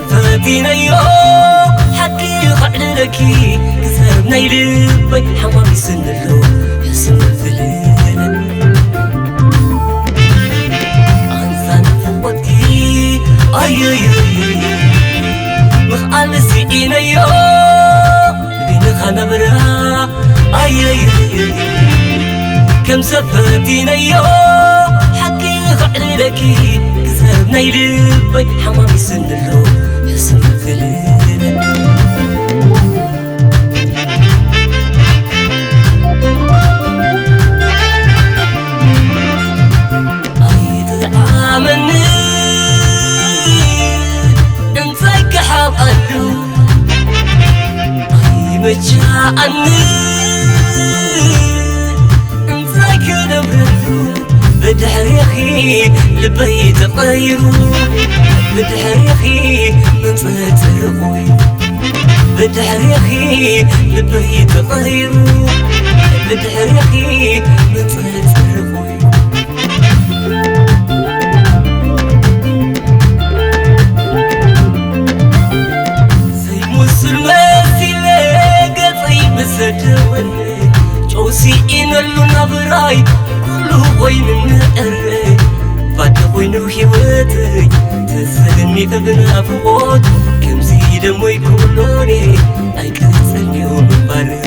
مسافاتنا يوم حكي قعدلكي كسرنا يلبي حمامي سنلو يسن الفليل أنسان فوتكي أي أي مخال سيئنا يوم بين خنبرا أي أي كم سافاتنا يوم حكي قعدلكي كسرنا يلبي حمامي سنلو يسن الفليل مجاعني انساك نبرو بدحريخي لبيت طيرو بدحريخي من صهت رقوي بدحريخي لبيت طيرو بدحريخي من صهت رقوي زي مسلماتي سدوني جوسي إن النبراي كله وين النقري فات وين حيواتي تسلني فبنا فوت كم زيد موي كلوني أي كسلني يوم باري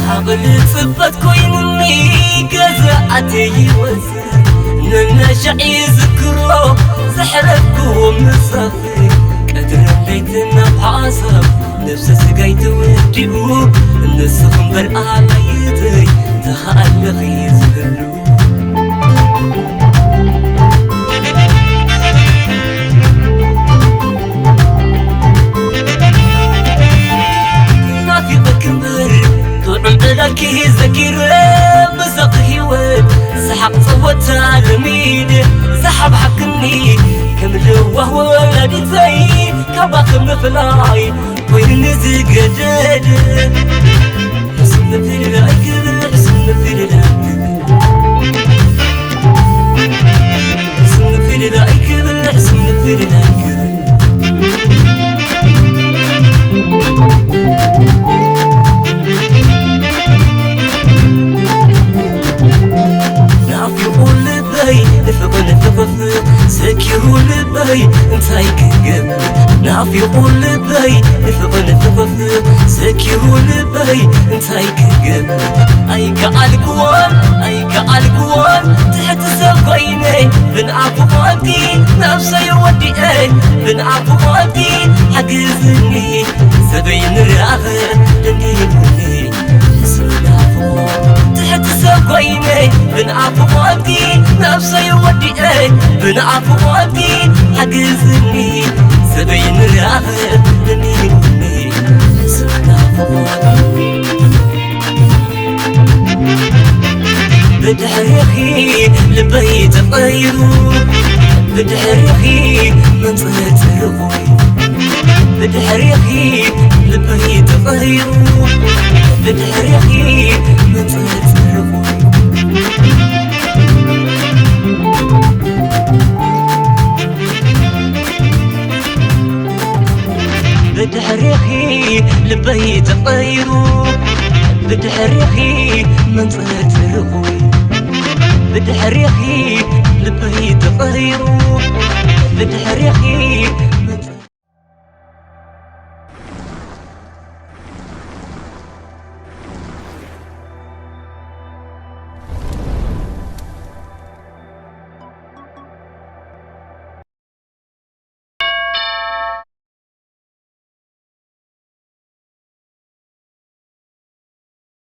هقل صفات كوينني قزعتي وزن ننشعي ذكرو زحركو مصافي ليتنا بحاسب نفس سقيت وديو النسخن برقع ليتي تخلق يزهلو نافي بكبر طعم لكي ذكر بزق هيوان سحب صوت عالمين سحب حقني كمل وهو ولدي زي كباك مفلاي وين نزق جدد حسن في العقل حسن في العقل حسن في العقل حسن في العقل نعرف يقول لبي نفقن نفقن سكروا لبي انتايك قبل نعرف يقول لبي نفقن نفقن سكروا لبي انتايك قبل ايك عالقوان تحت سقيني بنعرف قادي نفسي يودي بنعرف قادي حقزني سبين الراغر دنيني حسنا فوق تحت سقيني بنعرف قادي نفسي يودي بنعرف قادي حقزني سبين الراغر دنيني حسنا فوق بدحريخي لبيت طيرو بدحريخي من صهت رقوي بدحريخي لبيت طيرو بدحريخي من صهت رقوي بدحريخي لبيت طيرو بدحريخي من صهت رقوي بدحريخي لبيت طيرو بدحريخي